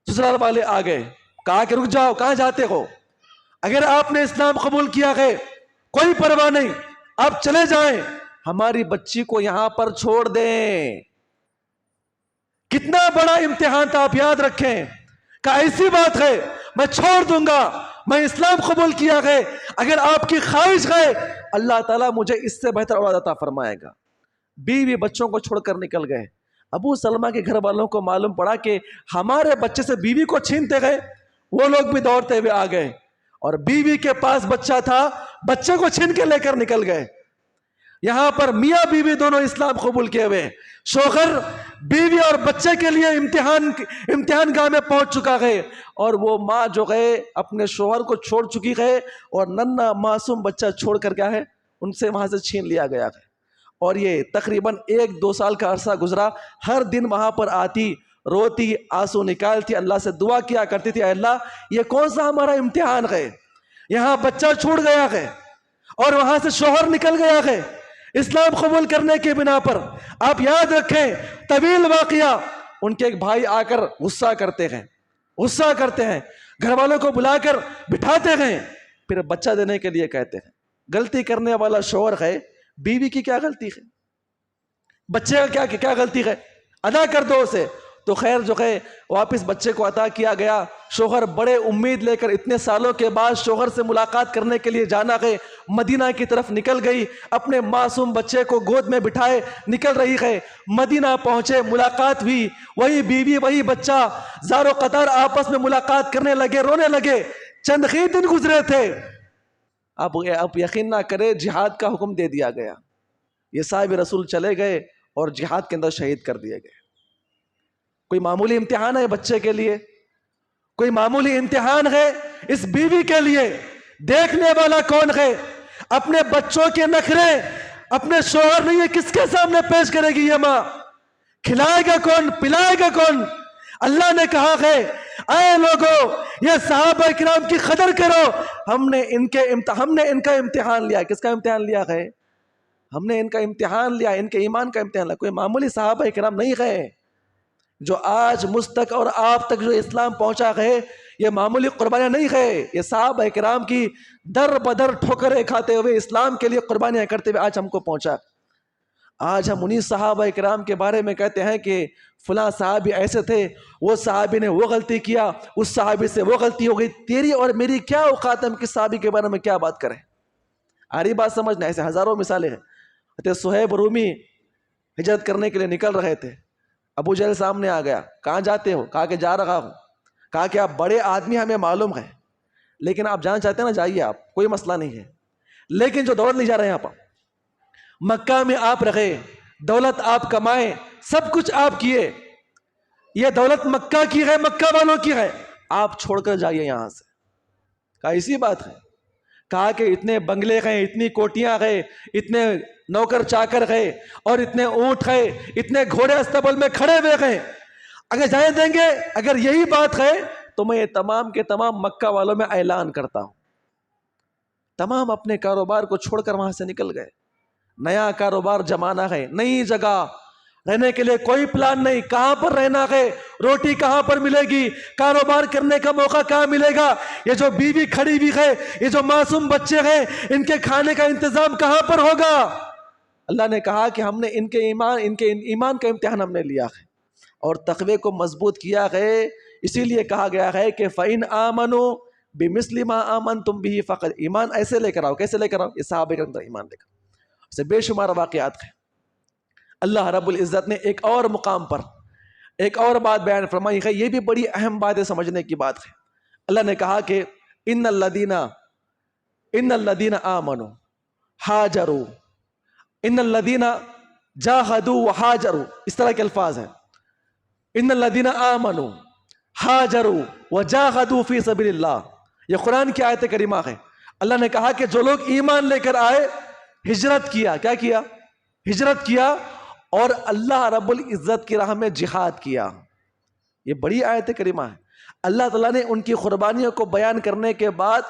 سسرال والے آ گئے. کہا کہ رک جاؤ, کہاں جاتے ہو؟ اگر آپ نے اسلام قبول کیا ہے کوئی پرواہ نہیں, آپ چلے جائیں, ہماری بچی کو یہاں پر چھوڑ دیں. کتنا بڑا امتحان تھا آپ یاد رکھیں. کہ ایسی بات ہے میں چھوڑ دوں گا, میں اسلام قبول کیا ہے, اگر آپ کی خواہش ہے اللہ تعالیٰ مجھے اس سے بہتر اولاد عطا فرمائے گا. بیوی بچوں کو چھوڑ کر نکل گئے. ابو سلمہ کے گھر والوں کو معلوم پڑا کہ ہمارے بچے سے بیوی کو چھینتے گئے. وہ لوگ بھی دوڑتے ہوئے آ گئے, اور بیوی کے پاس بچہ تھا, بچے کو چھین کے لے کر نکل گئے. یہاں پر میاں بیوی دونوں اسلام قبول کیے ہوئے, شوہر بیوی اور بچے کے لیے امتحان گاہ میں پہنچ چکا ہے, اور وہ ماں جو ہے اپنے شوہر کو چھوڑ چکی ہے, اور ننھا معصوم بچہ چھوڑ کر کیا ہے ان سے وہاں سے چھین لیا گیا ہے. اور یہ تقریباً 1-2 سال کا عرصہ گزرا. ہر دن وہاں پر آتی, روتی, آنسو نکالتی, اللہ سے دعا کیا کرتی تھی, اے اللہ یہ کون سا ہمارا امتحان ہے, یہاں بچہ چھوٹ گیا ہے اور وہاں سے شوہر نکل گیا ہے اسلام قبول کرنے کے بنا پر. آپ یاد رکھیں طویل واقعہ, ان کے ایک بھائی آ کر غصہ کرتے ہیں, گھر والوں کو بلا کر بٹھاتے ہیں, پھر بچہ دینے کے لیے کہتے ہیں. غلطی کرنے والا شوہر ہے, بیوی کی کیا غلطی ہے, بچے کا کیا غلطی ہے, ادا کر دو اسے. تو خیر جو ہے واپس بچے کو عطا کیا گیا. شوہر بڑے امید لے کر اتنے سالوں کے بعد شوہر سے ملاقات کرنے کے لیے جانا ہے, مدینہ کی طرف نکل گئی, اپنے معصوم بچے کو گود میں بٹھائے نکل رہی ہے. مدینہ پہنچے, ملاقات ہوئی, وہی بیوی وہی بچہ زار و قطار آپس میں ملاقات کرنے لگے, رونے لگے. چند ہی دن گزرے تھے, اب یقین نہ کرے جہاد کا حکم دے دیا گیا. یہ صاحب رسول چلے گئے اور جہاد کے اندر شہید کر دیے گئے. کوئی معمولی امتحان ہے بچے کے لیے, کوئی معمولی امتحان ہے اس بیوی کے لیے. دیکھنے والا کون ہے؟ اپنے بچوں کے نخرے اپنے شوہر نہیں ہے, کس کے سامنے پیش کرے گی یہ ماں؟ کھلائے گا کون, پلائے گا کون؟ اللہ نے کہا ہے اے لوگوں یہ صحابہ کرام کی قدر کرو. ہم نے ان کا امتحان لیا. کس کا امتحان لیا ہے؟ ہم نے ان کا امتحان لیا, ان کے ایمان کا امتحان لیا. کوئی معمولی صحابہ کرام نہیں ہے جو آج مجھ تک اور آپ تک جو اسلام پہنچا ہے. یہ معمولی قربانیاں نہیں ہے, یہ صحابہ کرام کی در بدر ٹھوکریں کھاتے ہوئے اسلام کے لیے قربانیاں کرتے ہوئے آج ہم کو پہنچا. آج ہم انہی صحابہ کرام کے بارے میں کہتے ہیں کہ فلاں صحابی ایسے تھے, وہ صحابی نے وہ غلطی کیا, اس صحابی سے وہ غلطی ہو گئی. تیری اور میری کیا اوقات ہے ہم کس صحابی کے بارے میں کیا بات کریں؟ آ رہی بات سمجھنا؟ ایسے ہزاروں مثالیں ہیں. صہیب رومی ہجرت کرنے کے لیے نکل رہے تھے, ابو جہل سامنے آ گیا. کہاں جاتے ہو؟ کہا کہ جا رہا ہوں. کہا کہ آپ بڑے آدمی ہمیں معلوم ہے, لیکن آپ جانا چاہتے ہیں نا, جائیے, آپ کوئی مسئلہ نہیں ہے. لیکن جو دولت لے جا رہے ہیں آپ, مکہ میں آپ رہے, دولت آپ کمائے, سب کچھ آپ کیے, یہ دولت مکہ کی ہے, مکہ والوں کی ہے, آپ چھوڑ کر جائیے یہاں سے. کہا اسی بات ہے. کہا کہ اتنے بنگلے گئے, اتنی کوٹیاں گئے, اتنے نوکر چاکر گئے, اور اتنے اونٹ گئے, اتنے گھوڑے استبل میں کھڑے ہوئے گئے, اگر جائیں دیں گے؟ اگر یہی بات ہے تو میں یہ تمام کے تمام مکہ والوں میں اعلان کرتا ہوں. تمام اپنے کاروبار کو چھوڑ کر وہاں سے نکل گئے. نیا کاروبار جمانا ہے, نئی جگہ, رہنے کے لیے کوئی پلان نہیں, کہاں پر رہنا ہے, روٹی کہاں پر ملے گی, کاروبار کرنے کا موقع کہاں ملے گا, یہ جو بیوی کھڑی ہوئی ہے, یہ جو معصوم بچے ہیں, ان کے کھانے کا انتظام کہاں پر ہوگا؟ اللہ نے کہا کہ ہم نے ان کے ایمان کا امتحان ہم نے لیا ہے اور تقوی کو مضبوط کیا ہے. اسی لیے کہا گیا ہے کہ فَإِنْ آمَنُوا بِمِثْلِ مَا آمَنْتُمْ بِهِ فَقَدْ, ایمان ایسے لے کر آؤ. کیسے لے کر آؤ؟ یہ صحابہ کرام ایمان لے کر. اسے بے شمار واقعات ہیں. اللہ رب العزت نے ایک اور مقام پر ایک اور بات بیان فرمائی ہے, یہ بھی بڑی اہم بات ہے, سمجھنے کی بات ہے. اللہ نے کہا کہ ان الذین آمنوا ہاجروا, ان الذین جاہدوا وہاجروا, اس طرح کے الفاظ ہیں. ان الذین آمنوا ہاجروا وجاہدوا فی سبیل اللہ, یہ قرآن کی آیت کریمہ ہے. اللہ نے کہا کہ جو لوگ ایمان لے کر آئے, ہجرت کیا, کیا کیا؟ ہجرت کیا, اور اللہ رب العزت کی راہ میں جہاد کیا. یہ بڑی آیت کریمہ ہے. اللہ تعالیٰ نے ان کی قربانیوں کو بیان کرنے کے بعد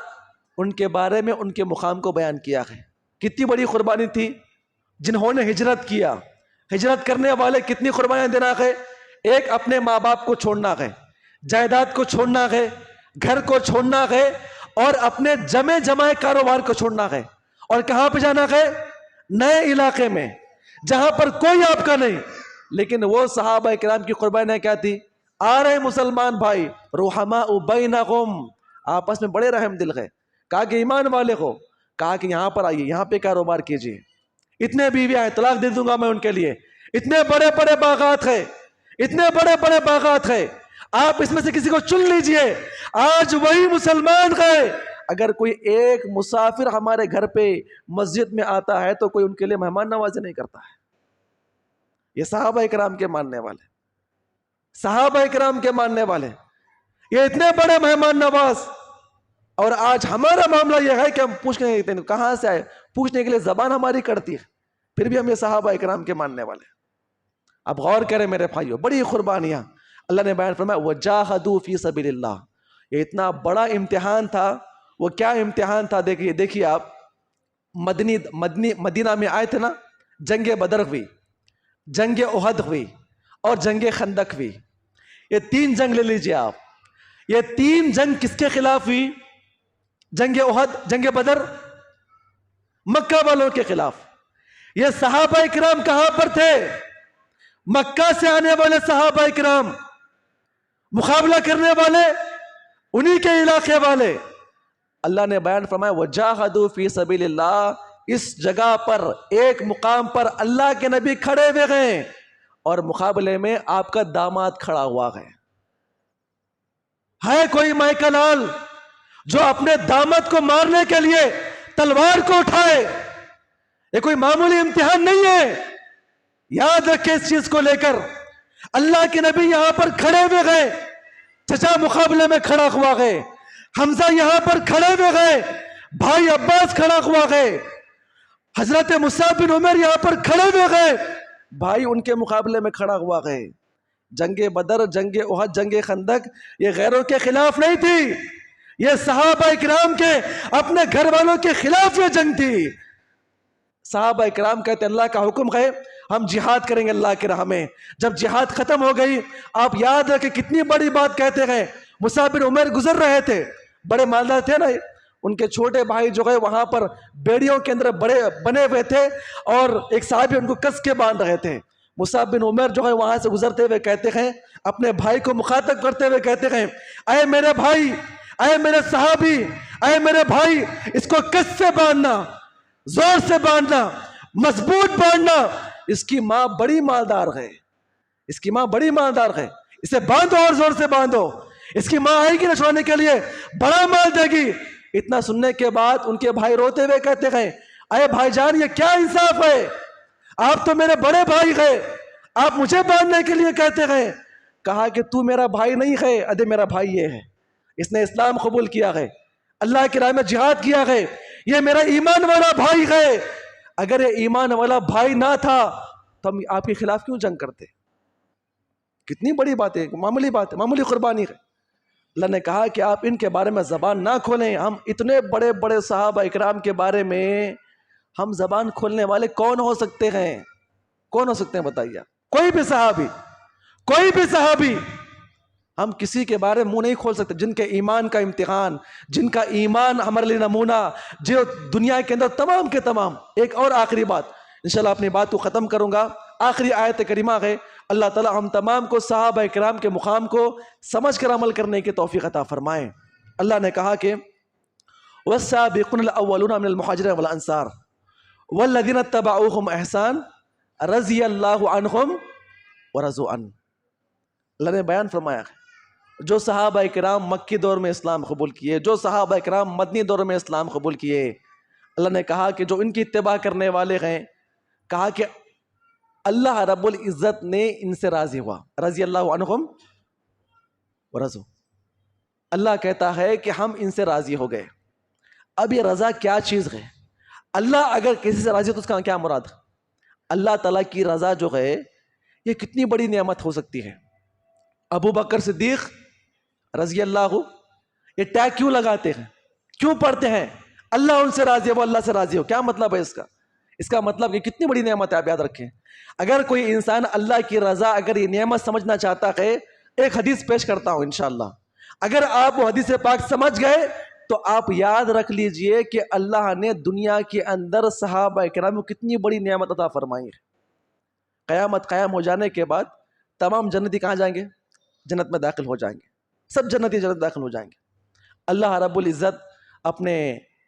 ان کے بارے میں ان کے مقام کو بیان کیا ہے. کتنی بڑی قربانی تھی جنہوں نے ہجرت کیا. ہجرت کرنے والے کتنی قربانیاں دینا ہے؟ ایک اپنے ماں باپ کو چھوڑنا ہے, جائیداد کو چھوڑنا ہے, گھر کو چھوڑنا ہے, اور اپنے جمائے کاروبار کو چھوڑنا ہے. اور کہاں پہ جانا ہے؟ نئے علاقے میں جہاں پر کوئی آپ کا نہیں. لیکن وہ صحابہ کرام کی قربانیاں کیا تھی؟ آ رہے مسلمان بھائی, رحماء بینہم, آپس میں بڑے رحم دل ہے. کہا کہ ایمان والے کو, کہا کہ یہاں پر آئیے, یہاں پہ کاروبار کیجیے, اتنے بیویاں ہیں, طلاق دے دوں گا میں ان کے لیے, اتنے بڑے بڑے باغات ہیں, اتنے بڑے بڑے باغات ہیں, آپ اس میں سے کسی کو چن لیجئے. آج وہی مسلمان گئے. اگر کوئی ایک مسافر ہمارے گھر پہ مسجد میں آتا ہے تو کوئی ان کے لیے مہمان نوازی نہیں کرتا ہے. یہ صحابہ کرام کے ماننے والے, صحابہ کرام کے ماننے والے, یہ اتنے بڑے مہمان نواز. اور آج ہمارا معاملہ یہ ہے کہ ہم پوچھنے کے کہاں سے آئے, پوچھنے کے لیے زبان ہماری کڑتی ہے, پھر بھی ہم یہ صحابہ کرام کے ماننے والے. اب غور کریں میرے بھائیو, بڑی قربانیاں اللہ نے بیان فرمایا, وجاہدوا فی سبیل اللہ. یہ اتنا بڑا امتحان تھا. وہ کیا امتحان تھا؟ دیکھیے آپ, مدینہ میں آئے تھے نا, جنگ بدر ہوئی, جنگ احد ہوئی, اور جنگ خندق ہوئی. یہ 3 جنگ لے لیجئے آپ. یہ 3 جنگ کس کے خلاف ہوئی؟ جنگ احد، جنگ بدر، مکہ والوں کے خلاف. یہ صحابہ اکرام کہاں پر تھے؟ مکہ سے آنے والے صحابہ اکرام، مقابلہ کرنے والے انہی کے علاقے والے. اللہ نے بیان فرمایا وجاہدوا فی سبیل اللہ. اس جگہ پر ایک مقام پر اللہ کے نبی کھڑے ہوئے گئے اور مقابلے میں آپ کا داماد کھڑا ہوا ہے کوئی مائیکل آل جو اپنے داماد کو مارنے کے لیے تلوار کو اٹھائے؟ یہ کوئی معمولی امتحان نہیں ہے. یاد رکھیں اس چیز کو لے کر. اللہ کے نبی یہاں پر کھڑے ہوئے گئے، چچا مقابلے میں کھڑا ہوا گئے، حمزہ یہاں پر کھڑے ہوئے گئے، بھائی عباس کھڑا ہوا گئے، حضرت مصعب بن عمر یہاں پر کھڑے ہوئے گئے، بھائی ان کے مقابلے میں کھڑا ہوا گئے. جنگ بدر، جنگ احد، جنگ خندق یہ غیروں کے خلاف نہیں تھی، یہ صحابہ اکرام کے اپنے گھر والوں کے خلاف یہ جنگ تھی. صحابہ اکرام کہتے اللہ کا حکم ہے ہم جہاد کریں گے اللہ کی راہ میں. جب جہاد ختم ہو گئی، آپ یاد رکھیں کتنی بڑی بات کہتے ہیں. مصعب بن عمر گزر رہے تھے، بڑے مالدار تھے نا، ان کے چھوٹے بھائی جو ہے وہاں پر بیڑیوں کے اندر بڑے بنے ہوئے تھے اور ایک صحابی ان کو کس کے باندھ رہے تھے. مصعب بن عمر جو ہے وہاں سے گزرتے ہوئے کہتے ہیں، اپنے بھائی کو مخاطب کرتے ہوئے کہتے ہیں اے میرے بھائی، اے میرے صحابی، اے میرے بھائی، اس کو کس سے باندھنا، زور سے باندھنا، مضبوط باندھنا. اس کی ماں بڑی مالدار ہے، اس کی ماں بڑی مالدار ہے، اسے باندھو اور زور سے باندھو، اس کی ماں آئے گی نہ چھوڑنے کے لیے، بڑا مال دے گی. اتنا سننے کے بعد ان کے بھائی روتے ہوئے کہتے ہیں اے بھائی جان یہ کیا انصاف ہے، آپ تو میرے بڑے بھائی ہیں، آپ مجھے باندھنے کے لیے کہتے ہیں. کہا کہ تو میرا بھائی نہیں ہے، ادے میرا بھائی یہ ہے، اس نے اسلام قبول کیا ہے، اللہ کی راہ میں جہاد کیا ہے، یہ میرا ایمان والا بھائی ہے. اگر یہ ایمان والا بھائی نہ تھا تو ہم آپ کے خلاف کیوں جنگ کرتے؟ کتنی بڑی بات ہے، معمولی بات ہے، معمولی قربانی ہے. اللہ نے کہا کہ آپ ان کے بارے میں زبان نہ کھولیں. ہم اتنے بڑے بڑے صحابہ اکرام کے بارے میں ہم زبان کھولنے والے کون ہو سکتے ہیں؟ کون ہو سکتے ہیں بتائیے؟ کوئی بھی صحابی، کوئی بھی صحابی. ہم کسی کے بارے میں منہ نہیں کھول سکتے. جن کے ایمان کا امتحان، جن کا ایمان ہمارے لیے نمونہ، جو دنیا کے اندر تمام کے تمام. ایک اور آخری بات، انشاءاللہ اپنی بات کو ختم کروں گا. آخری آیت کریمہ ہے، اللہ تعالی ہم تمام کو صحابہ اکرام کے مقام کو سمجھ کر عمل کرنے کی توفیق عطا فرمائیں. اللہ نے کہا کہ والسابقون الاولون من المہاجرین والانصار والذین اتبعوہم احسان رضی اللہ عنہم ورضوا عنہ. اللہ نے بیان فرمایا جو صحابہ اکرام مکی دور میں اسلام قبول کیے، جو صحابہ اکرام مدنی دور میں اسلام قبول کیے، اللہ نے کہا کہ جو ان کی اتباع کرنے والے ہیں، کہا کہ اللہ رب العزت نے ان سے راضی ہوا. رضی اللہ عنہم ورضوا. اللہ کہتا ہے کہ ہم ان سے راضی ہو گئے. اب یہ رضا کیا چیز ہے؟ اللہ اگر کسی سے راضی ہے تو اس کا کیا مراد؟ اللہ تعالیٰ کی رضا جو ہے یہ کتنی بڑی نعمت ہو سکتی ہے. ابو بکر صدیق رضی اللہ، یہ ٹیگ کیوں لگاتے ہیں، کیوں پڑھتے ہیں اللہ ان سے راضی ہے، وہ اللہ سے راضی ہو؟ کیا مطلب ہے اس کا؟ اس کا مطلب کہ کتنی بڑی نعمت ہے. آپ یاد رکھیں، اگر کوئی انسان اللہ کی رضا اگر یہ نعمت سمجھنا چاہتا ہے، ایک حدیث پیش کرتا ہوں انشاءاللہ. اگر آپ وہ حدیث پاک سمجھ گئے تو آپ یاد رکھ لیجئے کہ اللہ نے دنیا کے اندر صحابہ کرام کو کتنی بڑی نعمت عطا فرمائی ہے. قیامت قائم ہو جانے کے بعد تمام جنتی کہاں جائیں گے؟ جنت میں داخل ہو جائیں گے. سب جنتی جنت داخل ہو جائیں گے. اللہ رب العزت اپنے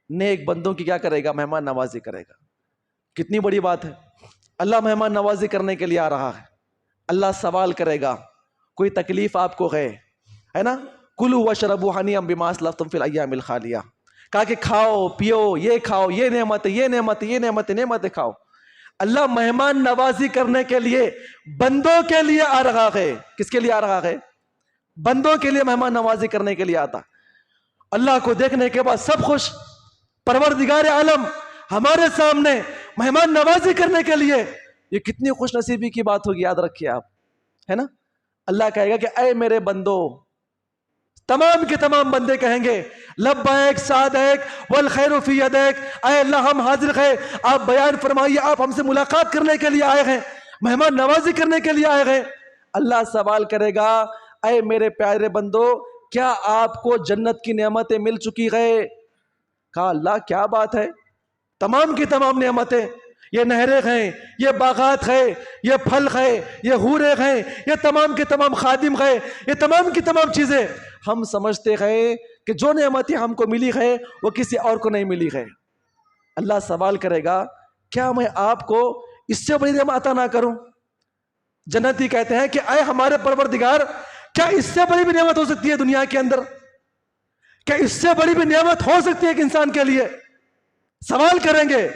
نیک بندوں کی کیا کرے گا؟ مہمان نوازی کرے گا. کتنی بڑی بات ہے. اللہ مہمان نوازی کرنے کے لیے آ رہا ہے. اللہ سوال کرے گا، کوئی تکلیف آپ کو ہے نا؟ کلوا واشربوا ہنیئا بما اسلفتم فی الایام الخالیہ. کہا کہ کھاؤ پیو، یہ کھاؤ، یہ نعمت، یہ نعمت، یہ نعمت، نعمتیں کھاؤ. اللہ مہمان نوازی کرنے کے لیے بندوں کے لیے آ رہا ہے. کس کے لیے آ رہا ہے؟ بندوں کے لیے مہمان نوازی کرنے کے لیے آتا. اللہ کو دیکھنے کے بعد سب خوش، پروردگار عالم ہمارے سامنے مہمان نوازی کرنے کے لیے. یہ کتنی خوش نصیبی کی بات ہوگی، یاد رکھیے آپ، ہے نا؟ اللہ کہے گا کہ اے میرے بندو، تمام کے تمام بندے کہیں گے لبیک سعدیک والخیر فی یدیک. اے اللہ ہم حاضر ہیں، آپ بیان فرمائیے، آپ ہم سے ملاقات کرنے کے لیے آئے ہیں، مہمان نوازی کرنے کے لیے آئے ہیں. اللہ سوال کرے گا، اے میرے پیارے بندو، کیا آپ کو جنت کی نعمتیں مل چکی ہے؟ کہا اللہ کیا بات ہے، تمام کی تمام نعمتیں، یہ نہریں ہیں، یہ باغات ہیں، یہ پھل ہیں، یہ حوریں ہیں، یہ تمام کے تمام خادم ہیں، یہ تمام کی تمام چیزیں، ہم سمجھتے ہیں کہ جو نعمتیں ہم کو ملی ہے وہ کسی اور کو نہیں ملی ہے۔ اللہ سوال کرے گا کیا میں آپ کو اس سے بڑی نعمت عطا نہ کروں؟ جنتی کہتے ہیں کہ اے ہمارے پروردگار، کیا اس سے بڑی بھی نعمت ہو سکتی ہے دنیا کے اندر؟ کیا اس سے بڑی بھی نعمت ہو سکتی ہے ایک انسان کے لیے؟ سوال کریں گے۔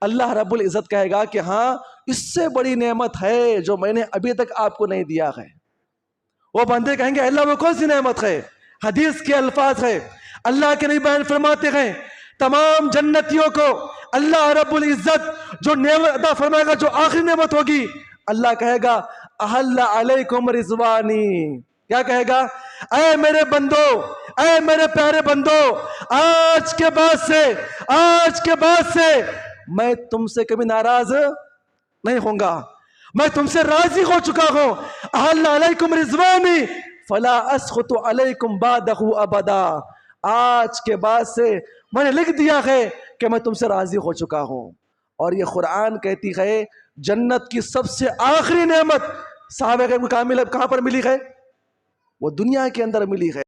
اللہ رب العزت کہے گا کہ ہاں اس سے بڑی نعمت ہے جو میں نے ابھی تک آپ کو نہیں دیا ہے۔ وہ بندے کہیں گے اللہ وہ کون سی نعمت ہے؟ حدیث کے الفاظ ہے، اللہ کے نبی بیان فرماتے ہیں تمام جنتیوں کو اللہ رب العزت جو نعمت عطا فرمائے گا، جو آخری نعمت ہوگی، اللہ کہے گا احل علیکم رضوانی۔ کیا کہے گا؟ اے میرے بندو، اے میرے پیارے بندو، آج کے بعد سے میں تم سے کبھی ناراض نہیں ہوں گا، میں تم سے راضی ہو چکا ہوں۔ احل علیکم رضوانی فلا اسخط علیکم بعدہ ابدا۔ آج کے بعد سے میں نے لکھ دیا ہے کہ میں تم سے راضی ہو چکا ہوں۔ اور یہ قرآن کہتی ہے جنت کی سب سے آخری نعمت صحابہ کرام کو کہاں پر ملی ہے؟ وہ دنیا کے اندر ملی ہے۔